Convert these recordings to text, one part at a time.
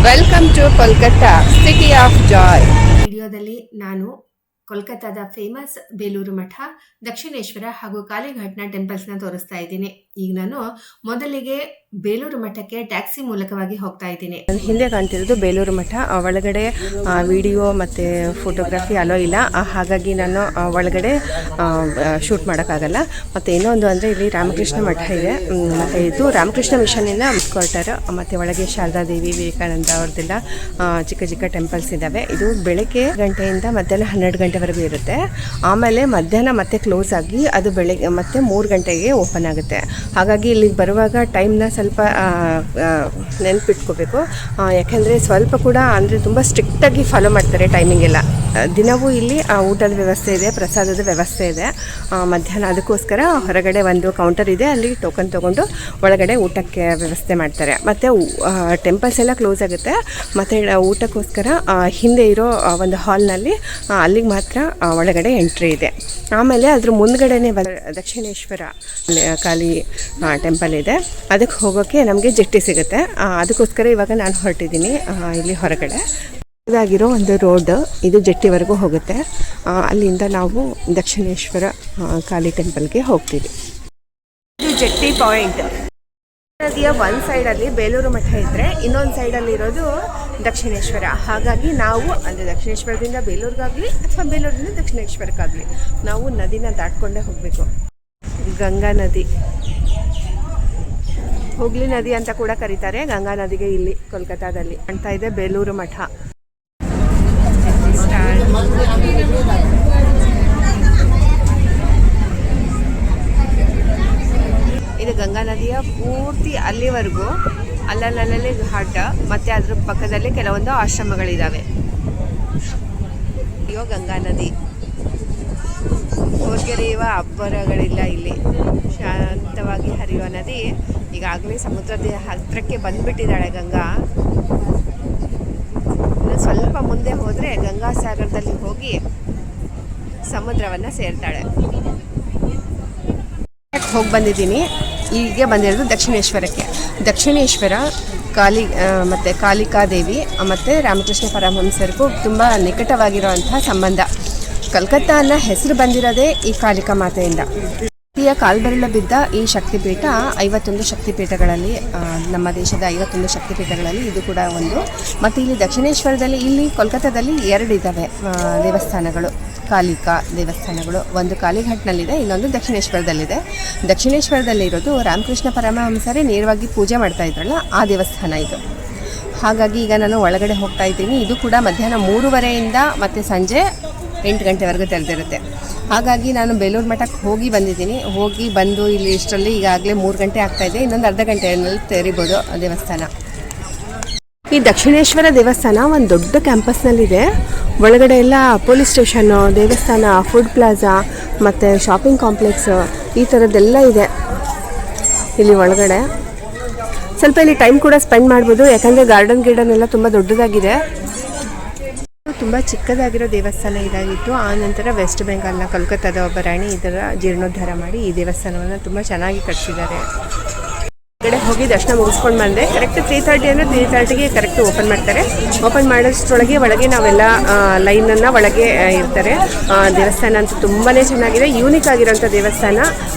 Welcome to Kolkata city of joy. ವಿಡಿಯೋದಲ್ಲಿ ನಾನು ಕೋಲ್ಕತ್ತಾದ famous Belur ಮಠ, ದಕ್ಷಿಣೇಶ್ವರ ಹಾಗೂ ಕಾಳಿಘಾಟ್ನ ಟೆಂಪಲ್ಸ್ನ ತೋರಿಸ್ತಾ ಇದ್ದೀನಿ. ಈಗ ನಾನು ಮೊದಲಿಗೆ ಬೇಲೂರು ಮಠಕ್ಕೆ ಟ್ಯಾಕ್ಸಿ ಮೂಲಕವಾಗಿ ಹೋಗ್ತಾ ಇದ್ದೀನಿ. ಹಿಂದೆ ಕಾಣ್ತಿರೋದು ಬೇಲೂರು ಮಠ. ಒಳಗಡೆ ವಿಡಿಯೋ ಮತ್ತು ಫೋಟೋಗ್ರಫಿ ಅಲೋ ಇಲ್ಲ, ಹಾಗಾಗಿ ನಾನು ಒಳಗಡೆ ಶೂಟ್ ಮಾಡೋಕ್ಕಾಗಲ್ಲ. ಮತ್ತು ಇನ್ನೊಂದು ಅಂದರೆ ಇಲ್ಲಿ ರಾಮಕೃಷ್ಣ ಮಠ ಇದೆ, ಮತ್ತು ಇದು ರಾಮಕೃಷ್ಣ ಮಿಷನ್ನಿಂದ ಕ್ವಾರ್ಟರ್. ಮತ್ತು ಒಳಗೆ ಶಾರದಾದೇವಿ, ವಿವೇಕಾನಂದ ಅವ್ರದ್ದೆಲ್ಲ ಚಿಕ್ಕ ಚಿಕ್ಕ ಟೆಂಪಲ್ಸ್ ಇದ್ದಾವೆ. ಇದು ಬೆಳಗ್ಗೆ ಗಂಟೆಯಿಂದ ಮಧ್ಯಾಹ್ನ 12 ಗಂಟೆವರೆಗೂ ಇರುತ್ತೆ. ಆಮೇಲೆ ಮಧ್ಯಾಹ್ನ ಮತ್ತೆ ಕ್ಲೋಸ್ ಆಗಿ ಅದು ಬೆಳಗ್ಗೆ ಮತ್ತೆ 3 ಗಂಟೆಗೆ ಓಪನ್ ಆಗುತ್ತೆ. ಹಾಗಾಗಿ ಇಲ್ಲಿಗೆ ಬರುವಾಗ ಟೈಮ್ನ ಸ್ವಲ್ಪ ನೆನಪಿಟ್ಕೋಬೇಕು. ಯಾಕೆಂದರೆ ಸ್ವಲ್ಪ ಕೂಡ ಅಂದರೆ ತುಂಬ ಸ್ಟ್ರಿಕ್ಟಾಗಿ ಫಾಲೋ ಮಾಡ್ತಾರೆ ಟೈಮಿಂಗ್ ಎಲ್ಲ. ದಿನವೂ ಇಲ್ಲಿ ಊಟದ ವ್ಯವಸ್ಥೆ ಇದೆ, ಪ್ರಸಾದದ ವ್ಯವಸ್ಥೆ ಇದೆ. ಮಧ್ಯಾಹ್ನ ಅದಕ್ಕೋಸ್ಕರ ಹೊರಗಡೆ ಒಂದು ಕೌಂಟರ್ ಇದೆ, ಅಲ್ಲಿ ಟೋಕನ್ ತೊಗೊಂಡು ಒಳಗಡೆ ಊಟಕ್ಕೆ ವ್ಯವಸ್ಥೆ ಮಾಡ್ತಾರೆ. ಮತ್ತು ಟೆಂಪಲ್ಸ್ ಎಲ್ಲ ಕ್ಲೋಸ್ ಆಗುತ್ತೆ. ಮತ್ತು ಊಟಕ್ಕೋಸ್ಕರ ಹಿಂದೆ ಇರೋ ಒಂದು ಹಾಲ್ನಲ್ಲಿ ಅಲ್ಲಿಗೆ ಮಾತ್ರ ಒಳಗಡೆ ಎಂಟ್ರಿ ಇದೆ. ಆಮೇಲೆ ಅದ್ರ ಮುಂದ್ಗಡೆನೇ ದಕ್ಷಿಣೇಶ್ವರ ಕಾಳಿ ಟೆಂಪಲ್ ಇದೆ. ಅದಕ್ಕೆ ಹೋಗೋಕ್ಕೆ ನಮಗೆ ಜೆಟ್ಟಿ ಸಿಗುತ್ತೆ. ಅದಕ್ಕೋಸ್ಕರ ಇವಾಗ ನಾನು ಹೊರಟಿದ್ದೀನಿ ಇಲ್ಲಿ ಹೊರಗಡೆ. ಇದಾಗಿರೋ ಒಂದು ರೋಡ್ ಇದು ಜೆಟ್ಟಿವರೆಗೂ ಹೋಗುತ್ತೆ. ಅಲ್ಲಿಂದ ನಾವು ದಕ್ಷಿಣೇಶ್ವರ ಕಾಳಿ ಟೆಂಪಲ್ಗೆ ಹೋಗ್ತೀವಿ. ಇದು ಜೆಟ್ಟಿ ಪಾಯಿಂಟ್. ನದಿಯ ಒಂದು ಸೈಡಲ್ಲಿ ಬೇಲೂರು ಮಠ ಇದ್ದರೆ ಇನ್ನೊಂದು ಸೈಡಲ್ಲಿ ಇರೋದು ದಕ್ಷಿಣೇಶ್ವರ. ಹಾಗಾಗಿ ನಾವು ಅಂದರೆ ದಕ್ಷಿಣೇಶ್ವರದಿಂದ ಬೇಲೂರಿಗಾಗಲಿ ಅಥವಾ ಬೇಲೂರಿಂದ ದಕ್ಷಿಣೇಶ್ವರಕ್ಕಾಗಲಿ ನಾವು ನದಿನ ದಾಟ್ಕೊಂಡೇ ಹೋಗಬೇಕು. ಗಂಗಾ ನದಿ, ಹುಗ್ಲಿ ನದಿ ಅಂತ ಕೂಡ ಕರೀತಾರೆ ಗಂಗಾ ನದಿಗೆ. ಇಲ್ಲಿ ಕೋಲ್ಕತ್ತಾದಲ್ಲಿ ಕಾಣ್ತಾ ಇದೆ ಬೇಲೂರು ಮಠ. ಇದು ಗಂಗಾ ನದಿಯ ಪೂರ್ತಿ ಅಲ್ಲಿವರೆಗೂ ಅಲ್ಲಲ್ಲೇ ಘಾಟ, ಮತ್ತು ಅದ್ರ ಪಕ್ಕದಲ್ಲಿ ಕೆಲವೊಂದು ಆಶ್ರಮಗಳಿದ್ದಾವೆ. ಅಯ್ಯೋ ಗಂಗಾ ನದಿ, ಹೋರ್ಗೆರೆಯುವ ಅಬ್ಬರಗಳಿಲ್ಲ ಇಲ್ಲಿ. ಶಾಂತವಾಗಿ ಹರಿಯುವ ನದಿ. ಈಗಾಗಲೇ ಸಮುದ್ರದ ಹತ್ತಿರಕ್ಕೆ ಬಂದುಬಿಟ್ಟಿದ್ದಾಳೆ ಗಂಗಾ. ಸ್ವಲ್ಪ ಮುಂದೆ ಹೋದರೆ ಗಂಗಾ ಸಾಗರದಲ್ಲಿ ಹೋಗಿ ಸಮುದ್ರವನ್ನು ಸೇರ್ತಾಳೆ. ಹೋಗಿ ಬಂದಿದ್ದೀನಿ. ಈಗ ಬಂದಿರೋದು ದಕ್ಷಿಣೇಶ್ವರಕ್ಕೆ. ದಕ್ಷಿಣೇಶ್ವರ ಮತ್ತು ಕಾಳಿಕಾದೇವಿ ಮತ್ತು ರಾಮಕೃಷ್ಣ ಪರಮಹಂಸರಿಗೂ ತುಂಬ ನಿಕಟವಾಗಿರುವಂತಹ ಸಂಬಂಧ. ಕಲ್ಕತ್ತಾ ಅನ್ನೋ ಹೆಸರು ಬಂದಿರೋದೇ ಈ ಕಾಳಿಕಾ ಮಾತೆಯಿಂದ. ಕಾಲ್ಬೆರಳು ಬಿದ್ದ ಈ ಶಕ್ತಿಪೀಠ 51 ಶಕ್ತಿಪೀಠಗಳಲ್ಲಿ, ನಮ್ಮ ದೇಶದ 51 ಶಕ್ತಿಪೀಠಗಳಲ್ಲಿ ಇದು ಕೂಡ ಒಂದು. ಮತ್ತು ಇಲ್ಲಿ ದಕ್ಷಿಣೇಶ್ವರದಲ್ಲಿ, ಇಲ್ಲಿ ಕೋಲ್ಕತ್ತಾದಲ್ಲಿ 2 ಇದ್ದಾವೆ ದೇವಸ್ಥಾನಗಳು, ಕಾಳಿಕಾ ದೇವಸ್ಥಾನಗಳು. ಒಂದು ಕಾಳಿಘಾಟ್ನಲ್ಲಿದೆ, ಇನ್ನೊಂದು ದಕ್ಷಿಣೇಶ್ವರದಲ್ಲಿದೆ. ದಕ್ಷಿಣೇಶ್ವರದಲ್ಲಿರೋದು ರಾಮಕೃಷ್ಣ ಪರಮಹಂಸರೇ ನೇರವಾಗಿ ಪೂಜೆ ಮಾಡ್ತಾ ಇದ್ರಲ್ಲ ಆ ದೇವಸ್ಥಾನ ಇದು. ಹಾಗಾಗಿ ಈಗ ನಾನು ಒಳಗಡೆ ಹೋಗ್ತಾ ಇದ್ದೀನಿ. ಇದು ಕೂಡ ಮಧ್ಯಾಹ್ನ 3:30ಯಿಂದ ಮತ್ತು ಸಂಜೆ 8 ಗಂಟೆವರೆಗೂ ತೆರೆದಿರುತ್ತೆ. ಹಾಗಾಗಿ ನಾನು ಬೇಲೂರು ಮಠಕ್ಕೆ ಹೋಗಿ ಬಂದಿದ್ದೀನಿ. ಹೋಗಿ ಬಂದು ಇಲ್ಲಿ ಇಷ್ಟರಲ್ಲಿ ಈಗಾಗಲೇ 3 ಗಂಟೆ ಆಗ್ತಾಯಿದೆ. ಇನ್ನೊಂದು ಅರ್ಧ ಗಂಟೆಯಲ್ಲಿ ತೆರಿಬೋದು ದೇವಸ್ಥಾನ. ಈ ದಕ್ಷಿಣೇಶ್ವರ ದೇವಸ್ಥಾನ ಒಂದು ದೊಡ್ಡ ಕ್ಯಾಂಪಸ್ನಲ್ಲಿದೆ. ಒಳಗಡೆ ಎಲ್ಲ ಪೊಲೀಸ್ ಸ್ಟೇಷನ್ನು, ದೇವಸ್ಥಾನ, ಫುಡ್ ಪ್ಲಾಜಾ ಮತ್ತು ಶಾಪಿಂಗ್ ಕಾಂಪ್ಲೆಕ್ಸ್ ಈ ಥರದ್ದೆಲ್ಲ ಇದೆ ಇಲ್ಲಿ ಒಳಗಡೆ. ಸ್ವಲ್ಪ ಇಲ್ಲಿ ಟೈಮ್ ಕೂಡ ಸ್ಪೆಂಡ್ ಮಾಡ್ಬೋದು, ಯಾಕಂದರೆ ಗಾರ್ಡನ್ ಎಲ್ಲ ತುಂಬ ದೊಡ್ಡದಾಗಿದೆ. ತುಂಬ ಚಿಕ್ಕದಾಗಿರೋ ದೇವಸ್ಥಾನ ಇದಾಗಿತ್ತು. ಆ ನಂತರ ವೆಸ್ಟ್ ಬೆಂಗಾಲ್ನ ಕೋಲ್ಕತ್ತಾದ ಒಬ್ಬ ರಾಣಿ ಇದರ ಜೀರ್ಣೋದ್ಧಾರ ಮಾಡಿ ಈ ದೇವಸ್ಥಾನವನ್ನು ತುಂಬ ಚೆನ್ನಾಗಿ ಕಟ್ಟಿಸಿದ್ದಾರೆ. ಹೊರಗಡೆ ಹೋಗಿ ದರ್ಶನ ಮುಗಿಸ್ಕೊಂಡು ಬಂದೆ. ಕರೆಕ್ಟ್ 3:30 ಅಂದರೆ 3:30ಗೆ ಕರೆಕ್ಟ್ ಓಪನ್ ಮಾಡ್ತಾರೆ. ಓಪನ್ ಮಾಡೋಷ್ಟರೊಳಗೆ ಒಳಗೆ ನಾವೆಲ್ಲ ಲೈನನ್ನು ಒಳಗೆ ಇರ್ತಾರೆ. ದೇವಸ್ಥಾನ ಅಂತೂ ತುಂಬಾ ಚೆನ್ನಾಗಿದೆ, ಯೂನಿಕ್ ಆಗಿರೋಂಥ ದೇವಸ್ಥಾನ.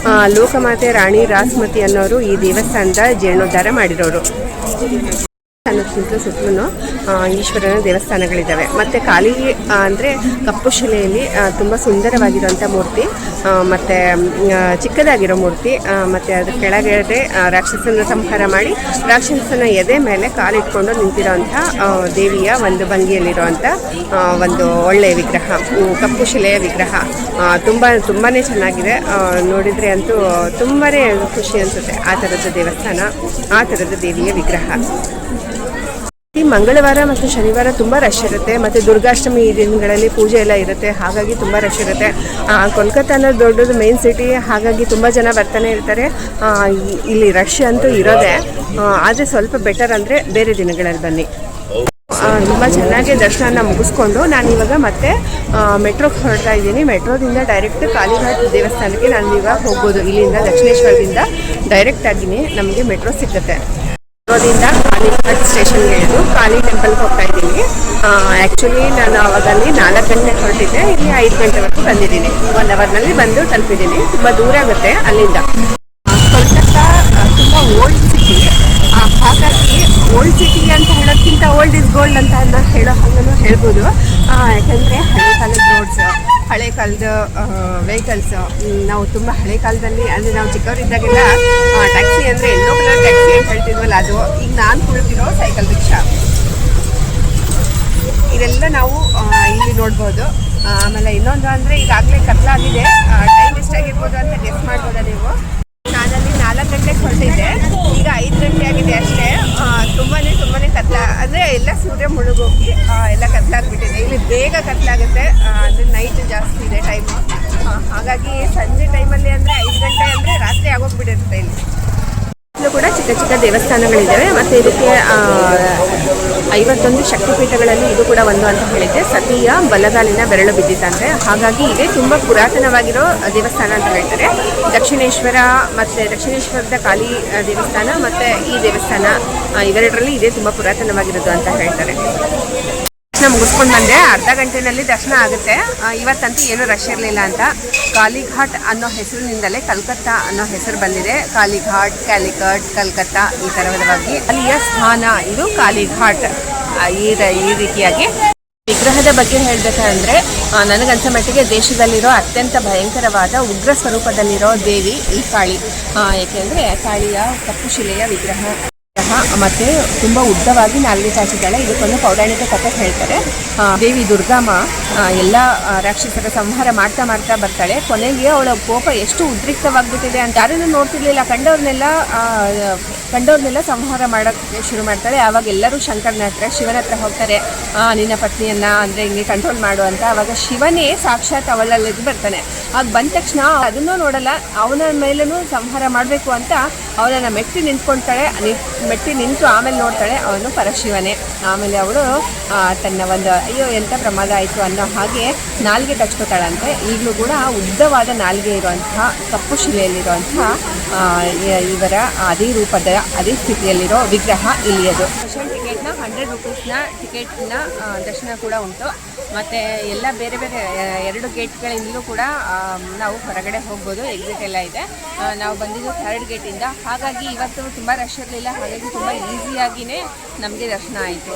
ಲೋಕಮಾತೆ ರಾಣಿ ರಾಸ್ಮತಿ ಅನ್ನೋರು ಈ ದೇವಸ್ಥಾನದ ಜೀರ್ಣೋದ್ಧಾರ ಮಾಡಿರೋರು. ಸುತ್ತಲೂ ಈಶ್ವರನ ದೇವಸ್ಥಾನಗಳಿದ್ದಾವೆ. ಮತ್ತು ಕಾಳಿ ಅಂದರೆ ಕಪ್ಪು ಶಿಲೆಯಲ್ಲಿ ತುಂಬ ಸುಂದರವಾಗಿರುವಂಥ ಮೂರ್ತಿ, ಮತ್ತು ಚಿಕ್ಕದಾಗಿರೋ ಮೂರ್ತಿ. ಮತ್ತು ಅದ್ರ ಕೆಳಗಡೆ ರಾಕ್ಷಸನ ಸಂಹಾರ ಮಾಡಿ ರಾಕ್ಷಸನ ಎದೆ ಮೇಲೆ ಕಾಲಿಟ್ಕೊಂಡು ನಿಂತಿರೋಂಥ ದೇವಿಯ ಒಂದು ಭಂಗಿಯಲ್ಲಿರುವಂಥ ಒಂದು ಒಳ್ಳೆಯ ವಿಗ್ರಹ, ಕಪ್ಪು ಶಿಲೆಯ ವಿಗ್ರಹ. ತುಂಬಾ ಚೆನ್ನಾಗಿದೆ. ನೋಡಿದರೆ ಅಂತೂ ತುಂಬಾ ಖುಷಿ ಅನಿಸುತ್ತೆ. ಆ ಥರದ ದೇವಸ್ಥಾನ, ಆ ಥರದ ದೇವಿಯ ವಿಗ್ರಹ. ಈ ಮಂಗಳವಾರ ಮತ್ತು ಶನಿವಾರ ತುಂಬ ರಶ್ ಇರುತ್ತೆ. ಮತ್ತು ದುರ್ಗಾಷ್ಟಮಿ ಈ ದಿನಗಳಲ್ಲಿ ಪೂಜೆ ಎಲ್ಲ ಇರುತ್ತೆ. ಹಾಗಾಗಿ ತುಂಬ ರಶ್ ಇರುತ್ತೆ. ಕೋಲ್ಕತ್ತಾ ಅನ್ನೋದು ದೊಡ್ಡದು ಮೇನ್ ಸಿಟಿ, ಹಾಗಾಗಿ ತುಂಬ ಜನ ಬರ್ತಾನೆ ಇರ್ತಾರೆ. ಇಲ್ಲಿ ರಶ್ ಅಂತೂ ಇರೋದೆ. ಆದರೆ ಸ್ವಲ್ಪ ಬೆಟರ್ ಅಂದರೆ ಬೇರೆ ದಿನಗಳಲ್ಲಿ ಬನ್ನಿ. ತುಂಬ ಚೆನ್ನಾಗಿ ದರ್ಶನ ಮುಗಿಸ್ಕೊಂಡು ನಾನು ಇವಾಗ ಮತ್ತೆ ಮೆಟ್ರೋಗೆ ಹೊರಡ್ತಾ ಇದ್ದೀನಿ. ಮೆಟ್ರೋದಿಂದ ಡೈರೆಕ್ಟ್ ಕಾಳಿಘಾಟ್ ದೇವಸ್ಥಾನಕ್ಕೆ ನಾನು ಇವಾಗ ಹೋಗ್ಬೋದು. ಇಲ್ಲಿಂದ ದಕ್ಷಿಣೇಶ್ವರದಿಂದ ಡೈರೆಕ್ಟ್ ಆಗಿನೇ ನಮಗೆ ಮೆಟ್ರೋ ಸಿಗುತ್ತೆ. ಮೆಟ್ರೋದಿಂದ ಕಾಳಿಘಾಟ್ ಸ್ಟೇಷನ್ಗೆ ಇಳಿದು ಕಾಳಿ ಟೆಂಪಲ್ಗೆ ಹೋಗ್ತಾ ಇದ್ದೀನಿ. ಆ್ಯಕ್ಚುಲಿ ನಾನು ಅವಾಗ ಅಲ್ಲಿ 4 ಗಂಟೆಗೆ ಹೊರಟಿದ್ದೆ, ಇಲ್ಲಿ 5 ಗಂಟೆವರೆಗೂ ಬಂದಿದ್ದೀನಿ. 1 ಅವರ್ನಲ್ಲಿ ಬಂದು ತಲುಪಿದ್ದೀನಿ. ತುಂಬ ದೂರ ಆಗುತ್ತೆ ಅಲ್ಲಿಂದ. ಕೋಲ್ಕತ್ತಾ ತುಂಬ ಓಲ್ಡ್ ಸಿಟಿ, ಹಾಗಾಗಿ ಓಲ್ಡ್ ಸಿಟಿ ಅಂತ ಹೇಳೋದಕ್ಕಿಂತ ಓಲ್ಡ್ ಇಸ್ ಗೋಲ್ಡ್ ಅಂತ ಹೇಳೋ ಹಾಗೂ ಹೇಳ್ಬೋದು. ಯಾಕಂದರೆ ಹಳೆ ಕಾಲದ ರೋಡ್ಸ್, ಹಳೆ ಕಾಲದ ವೆಹಿಕಲ್ಸ್, ನಾವು ತುಂಬ ಹಳೆ ಕಾಲದಲ್ಲಿ ಅಂದರೆ ನಾವು ಚಿಕ್ಕವರಿದ್ದಾಗೆಲ್ಲ ಟ್ಯಾಕ್ಸಿ ಅಂದರೆ ಎಲ್ಲೋ ಕಲರ್ ಟ್ಯಾಕ್ಸಿ ಅಂತ ಹೇಳ್ತಿದ್ವಲ್ಲ, ಅದು ಈಗ ನಾನು ಕುಳಿತಿರೋ ಸೈಕಲ್ ರಿಕ್ಷಾ, ಇದೆಲ್ಲ ನಾವು ಇಲ್ಲಿ ನೋಡ್ಬೋದು. ಆಮೇಲೆ ಇನ್ನೊಂದು ಅಂದರೆ ಈಗಾಗಲೇ ಕತ್ಲಾಗಿದೆ. ಟೈಮ್ ಎಷ್ಟಾಗಿರ್ಬೋದು ಅಂತ ಗೆಸ್ ಮಾಡ್ಬೋದಾ ನೀವು? ನಾನಲ್ಲಿ 4 ಗಂಟೆಗೆ ಹೊರಟಿದ್ದೆ, ಈಗ 5 ಗಂಟೆ ಆಗಿದೆ ಅಷ್ಟೇ. ತುಂಬಾ ಕತ್ಲ, ಅಂದರೆ ಎಲ್ಲ ಸೂರ್ಯ ಮುಳುಗೋಗಿ ಎಲ್ಲ ಕತ್ಲಾಗ್ಬಿಟ್ಟಿದೆ. ಇಲ್ಲಿ ಬೇಗ ಕತ್ಲಾಗುತ್ತೆ, ಅಂದರೆ ನೈಟ್ ಜಾಸ್ತಿ ಇದೆ ಟೈಮು. ಹಾಗಾಗಿ ಸಂಜೆ ಟೈಮಲ್ಲಿ ಅಂದರೆ 5 ಗಂಟೆ ಅಂದರೆ ರಾತ್ರಿ ಆಗೋಗ್ಬಿಟ್ಟಿರುತ್ತೆ. ಇಲ್ಲೂ ಕೂಡ ಚಿಕ್ಕ ಚಿಕ್ಕ ದೇವಸ್ಥಾನಗಳಿದ್ದಾವೆ. ಮತ್ತು ಇದಕ್ಕೆ 51 ಶಕ್ತಿಪೀಠಗಳಲ್ಲಿ ಇದು ಕೂಡ ಒಂದು ಅಂತ ಹೇಳಿದ್ದೆ. ಸತಿಯ ಬಲಗಾಲಿನ ಬೆರಳು ಬಿದ್ದಿತ್ತಂತೆ, ಹಾಗಾಗಿ ಇದೇ ತುಂಬ ಪುರಾತನವಾಗಿರೋ ದೇವಸ್ಥಾನ ಅಂತ ಹೇಳ್ತಾರೆ. ದಕ್ಷಿಣೇಶ್ವರ ಮತ್ತು ದಕ್ಷಿಣೇಶ್ವರದ ಕಾಳಿ ದೇವಸ್ಥಾನ ಮತ್ತು ಈ ದೇವಸ್ಥಾನ, ಇವೆರಡರಲ್ಲಿ ಇದೇ ತುಂಬ ಪುರಾತನವಾಗಿರೋದು ಅಂತ ಹೇಳ್ತಾರೆ. ದರ್ಶನ ಮುಗಿಸ್ಕೊಂಡು ಬಂದೆ, ಅರ್ಧ ಗಂಟೆನಲ್ಲಿ ದರ್ಶನ ಆಗುತ್ತೆ. ಇವತ್ತಂತೂ ಏನೂ ರಶ್ ಇರಲಿಲ್ಲ ಅಂತ. ಕಾಳಿಘಾಟ್ ಅನ್ನೋ ಹೆಸರಿನಿಂದಲೇ ಕಲ್ಕತ್ತಾ ಅನ್ನೋ ಹೆಸರು ಬಂದಿದೆ. ಕಾಳಿಘಾಟ್, ಕ್ಯಾಲಿಕಟ್, ಕಲ್ಕತ್ತಾ ಈ ಥರವಾಗಿ ಅಲ್ಲಿಯ ಸ್ಥಾನ ಇದು ಕಾಳಿಘಾಟ್. ಈ ರೀತಿಯಾಗಿ ವಿಗ್ರಹದ ಬಗ್ಗೆ ಹೇಳಬೇಕಂದ್ರೆ, ನನಗನ್ಸೋ ಮಟ್ಟಿಗೆ ದೇಶದಲ್ಲಿರೋ ಅತ್ಯಂತ ಭಯಂಕರವಾದ ಉಗ್ರ ಸ್ವರೂಪದಲ್ಲಿರೋ ದೇವಿ ಈ ಕಾಳಿ. ಏಕೆಂದರೆ ಕಾಳಿಯ ಕಪ್ಪು ಶಿಲೆಯ ವಿಗ್ರಹ ಮತ್ತೆ ತುಂಬ ಉದ್ದವಾಗಿ ನಾಲ್ಗೆ ಚಾಚಿದ್ದಾಳೆ. ಇದಕ್ಕೊಂದು ಪೌರಾಣಿಕ ಕಥೆ ಹೇಳ್ತಾರೆ. ದೇವಿ ದುರ್ಗಮ್ಮ ಎಲ್ಲ ರಾಕ್ಷಸರ ಸಂಹಾರ ಮಾಡ್ತಾ ಬರ್ತಾಳೆ. ಕೊನೆಗೆ ಅವಳ ಕೋಪ ಎಷ್ಟು ಉದ್ರಿಕ್ತವಾಗ್ಬಿಟ್ಟಿದೆ ಅಂತ ಯಾರನ್ನು ನೋಡ್ತಿರ್ಲಿಲ್ಲ, ಕಂಡವ್ರನ್ನೆಲ್ಲ ಸಂಹಾರ ಮಾಡೋಕ್ಕೆ ಶುರು ಮಾಡ್ತಾಳೆ. ಆವಾಗ ಎಲ್ಲರೂ ಶಂಕರನ ಹತ್ರ, ಶಿವನ ಹತ್ರ ಹೋಗ್ತಾರೆ, ನಿನ್ನ ಪತ್ನಿಯನ್ನ ಅಂದರೆ ಹಿಂಗೆ ಕಂಟ್ರೋಲ್ ಮಾಡು ಅಂತ. ಆವಾಗ ಶಿವನೇ ಸಾಕ್ಷಾತ್ ಅವಳಲ್ಲಿದ್ದು ಬರ್ತಾನೆ. ಆಗ ಬಂದ ತಕ್ಷಣ ಅದನ್ನೂ ನೋಡಲ್ಲ, ಅವನ ಮೇಲೂ ಸಂಹಾರ ಮಾಡಬೇಕು ಅಂತ ಅವನನ್ನು ಮೆಟ್ಟಿ ನಿಂತು ಆಮೇಲೆ ನೋಡ್ತಾಳೆ, ಅವನು ಪರಶಿವನೇ. ಆಮೇಲೆ ಅವಳು ತನ್ನ ಒಂದು ಅಯ್ಯೋ ಎಂಥ ಪ್ರಮಾದ ಆಯಿತು ಅನ್ನೋ ಹಾಗೆ ನಾಲ್ಗೆ ಕಚ್ಕೋತಾಳಂತೆ. ಈಗಲೂ ಕೂಡ ಉದ್ದವಾದ ನಾಲ್ಗೆ ಇರುವಂತಹ ಕಪ್ಪು ಶಿಲೆಯಲ್ಲಿರುವಂತಹ ಇವರ ಅದೇ ರೂಪದ ಅದೇ ಸ್ಥಿತಿಯಲ್ಲಿರೋ ವಿಗ್ರಹ ಇಲ್ಲಿಯದು. ಸ್ಪೆಷಲ್ ಟಿಕೆಟ್ನ 100 ರೂಪೀಸ್ನ ಟಿಕೆಟ್ನ ದರ್ಶನ ಕೂಡ ಉಂಟು. ಮತ್ತು ಎಲ್ಲ ಬೇರೆ 2 ಗೇಟ್ಗಳಿಂದಲೂ ಕೂಡ ನಾವು ಹೊರಗಡೆ ಹೋಗ್ಬೋದು. ಎಕ್ಸಿಟ್ ಎಲ್ಲ ಇದೆ. ನಾವು ಬಂದಿದ್ದು 3rd ಗೇಟಿಂದ. ಹಾಗಾಗಿ ಇವತ್ತು ತುಂಬ ರಶ್ ಇರಲಿಲ್ಲ, ಹಾಗಾಗಿ ತುಂಬ ಈಸಿಯಾಗಿಯೇ ನಮಗೆ ದರ್ಶನ ಆಯಿತು.